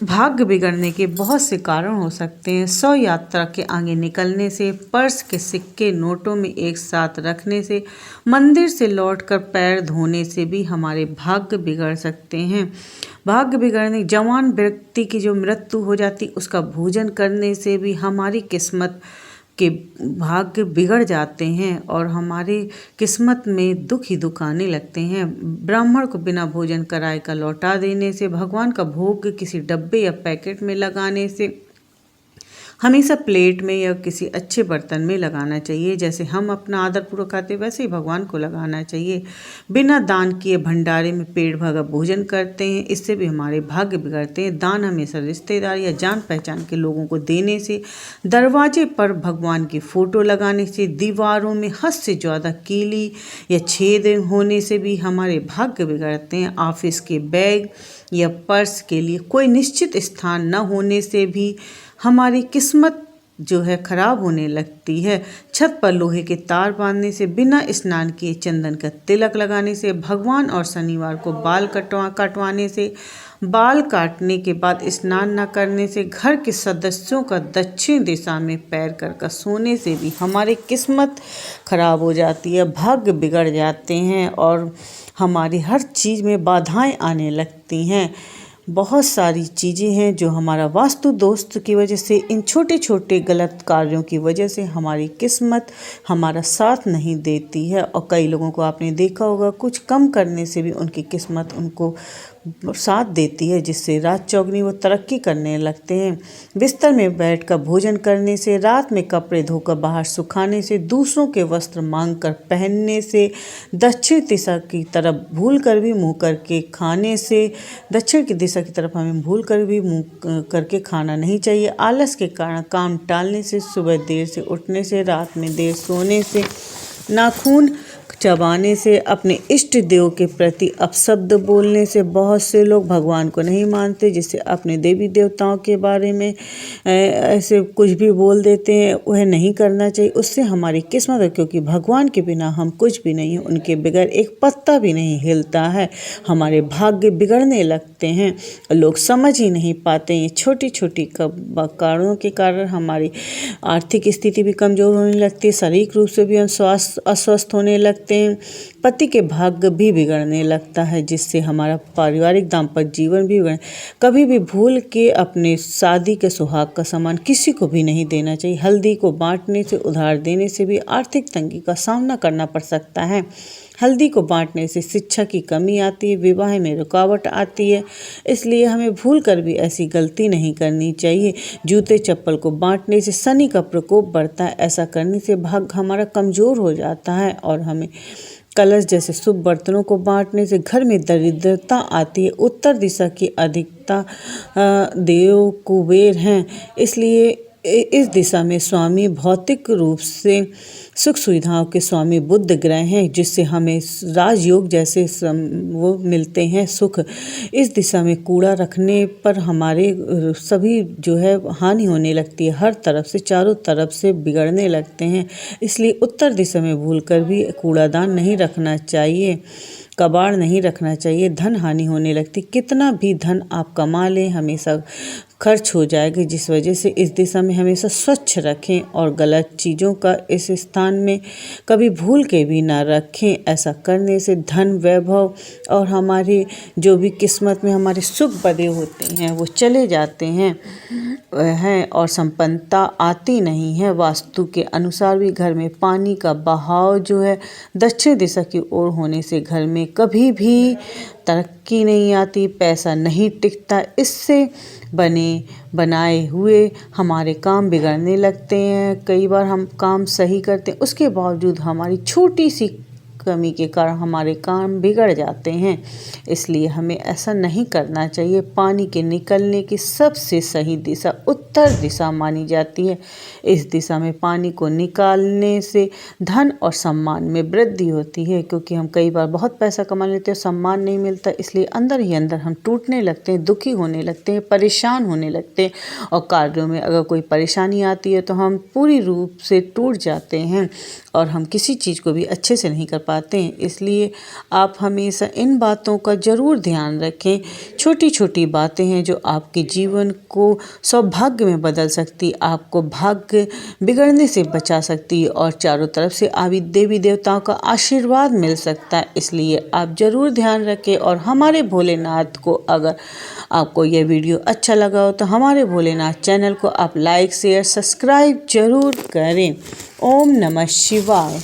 भाग्य बिगड़ने के बहुत से कारण हो सकते हैं। 100 यात्रा के आगे निकलने से, पर्स के सिक्के नोटों में एक साथ रखने से, मंदिर से लौटकर पैर धोने से भी हमारे भाग्य बिगड़ सकते हैं। भाग्य बिगड़ने, जवान व्यक्ति की जो मृत्यु हो जाती उसका भोजन करने से भी हमारी किस्मत के भाग्य बिगड़ जाते हैं और हमारे किस्मत में दुख ही दुख आने लगते हैं। ब्राह्मण को बिना भोजन कराए का लौटा देने से, भगवान का भोग किसी डब्बे या पैकेट में लगाने से, हमेशा प्लेट में या किसी अच्छे बर्तन में लगाना चाहिए। जैसे हम अपना आदरपूर्वक खाते वैसे ही भगवान को लगाना चाहिए। बिना दान किए भंडारे में पेट भरा भोजन करते हैं, इससे भी हमारे भाग्य बिगड़ते हैं। दान हमेशा रिश्तेदार या जान पहचान के लोगों को देने से, दरवाजे पर भगवान की फोटो लगाने से, दीवारों में हद से ज़्यादा कीली या छेद होने से भी हमारे भाग्य बिगड़ते हैं। ऑफिस के बैग या पर्स के लिए कोई निश्चित स्थान न होने से भी हमारी किस्मत जो है खराब होने लगती है। छत पर लोहे के तार बांधने से, बिना स्नान किए चंदन का तिलक लगाने से, भगवान और शनिवार को बाल कटवाने से, बाल काटने के बाद स्नान न करने से, घर के सदस्यों का दक्षिण दिशा में पैर कर सोने से भी हमारी किस्मत खराब हो जाती है, भाग्य बिगड़ जाते हैं और हमारी हर चीज़ में बाधाएं आने लगती हैं। बहुत सारी चीज़ें हैं जो हमारा वास्तु दोस्त की वजह से, इन छोटे छोटे गलत कार्यों की वजह से हमारी किस्मत हमारा साथ नहीं देती है। और कई लोगों को आपने देखा होगा कुछ कम करने से भी उनकी किस्मत उनको साथ देती है, जिससे रात चौगनी वो तरक्की करने लगते हैं। बिस्तर में बैठकर भोजन करने से, रात में कपड़े धोकर बाहर सुखाने से, दूसरों के वस्त्र मांग कर पहनने से, दक्षिण दिशा की तरफ भूल कर भी मुँह करके खाने से, दक्षिण की दिशा की तरफ हमें भूल कर भी मुँह करके खाना नहीं चाहिए। आलस के कारण काम टालने से, सुबह देर से उठने से, रात में देर सोने से, नाखून चबाने से, अपने इष्ट देव के प्रति अपशब्द बोलने से, बहुत से लोग भगवान को नहीं मानते, जिससे अपने देवी देवताओं के बारे में ऐसे कुछ भी बोल देते हैं, वह नहीं करना चाहिए। उससे हमारी किस्मत है, क्योंकि भगवान के बिना हम कुछ भी नहीं हैं, उनके बगैर एक पत्ता भी नहीं हिलता है। हमारे भाग्य बिगड़ने लगते हैं, लोग समझ ही नहीं पाते। ये छोटी छोटी कारणों के कारण हमारी आर्थिक स्थिति भी कमज़ोर होने लगती है, शारीरिक रूप से भी हम अस्वस्थ होने लगते हैं, पति के भाग्य भी बिगड़ने लगता है, जिससे हमारा पारिवारिक दाम्पत्य जीवन भी बिगड़। कभी भी भूल के अपने शादी के सुहाग का सामान किसी को भी नहीं देना चाहिए। हल्दी को बांटने से, उधार देने से भी आर्थिक तंगी का सामना करना पड़ सकता है। हल्दी को बांटने से शिक्षा की कमी आती है, विवाह में रुकावट आती है, इसलिए हमें भूल कर भी ऐसी गलती नहीं करनी चाहिए। जूते चप्पल को बांटने से शनि का प्रकोप बढ़ता है, ऐसा करने से भाग्य हमारा कमज़ोर हो जाता है। और हमें कलश जैसे शुभ बर्तनों को बांटने से घर में दरिद्रता आती है। उत्तर दिशा की अधिकता देव कुबेर हैं, इसलिए इस दिशा में स्वामी भौतिक रूप से सुख सुविधाओं के स्वामी बुध ग्रह हैं, जिससे हमें राजयोग जैसे वो मिलते हैं सुख। इस दिशा में कूड़ा रखने पर हमारे सभी जो है हानि होने लगती है, हर तरफ से चारों तरफ से बिगड़ने लगते हैं, इसलिए उत्तर दिशा में भूलकर भी कूड़ादान नहीं रखना चाहिए, कबाड़ नहीं रखना चाहिए, धन हानि होने लगती। कितना भी धन आप कमा लें हमेशा खर्च हो जाएगी, जिस वजह से इस दिशा में हमेशा स्वच्छ रखें और गलत चीज़ों का इस स्थान में कभी भूल के भी ना रखें। ऐसा करने से धन वैभव और हमारी जो भी किस्मत में हमारे सुख बदे होते हैं वो चले जाते हैं और संपन्नता आती नहीं है। वास्तु के अनुसार भी घर में पानी का बहाव जो है दक्षिण दिशा की ओर होने से घर में कभी भी तरक्की नहीं आती, पैसा नहीं टिकता। इससे बनाए हुए हमारे काम बिगड़ने लगते हैं। कई बार हम काम सही करते हैं, उसके बावजूद हमारी छोटी सी कमी के कारण हमारे काम बिगड़ जाते हैं, इसलिए हमें ऐसा नहीं करना चाहिए। पानी के निकलने की सबसे सही दिशा उत्तर दिशा मानी जाती है। इस दिशा में पानी को निकालने से धन और सम्मान में वृद्धि होती है, क्योंकि हम कई बार बहुत पैसा कमा लेते हैं, सम्मान नहीं मिलता, इसलिए अंदर ही अंदर हम टूटने लगते हैं, दुखी होने लगते हैं, परेशान होने लगते हैं। और कार्यों में अगर कोई परेशानी आती है तो हम पूरी रूप से टूट जाते हैं और हम किसी चीज़ को भी अच्छे से नहीं कर पाते। पाते हैं, इसलिए आप हमेशा इन बातों का ज़रूर ध्यान रखें। छोटी छोटी बातें हैं जो आपके जीवन को सौभाग्य में बदल सकती, आपको भाग्य बिगड़ने से बचा सकती है और चारों तरफ से देवी देवताओं का आशीर्वाद मिल सकता है। इसलिए आप ज़रूर ध्यान रखें और हमारे भोलेनाथ को, अगर आपको यह वीडियो अच्छा लगा हो तो हमारे भोलेनाथ चैनल को आप लाइक शेयर सब्सक्राइब जरूर करें। ओम नमः शिवाय।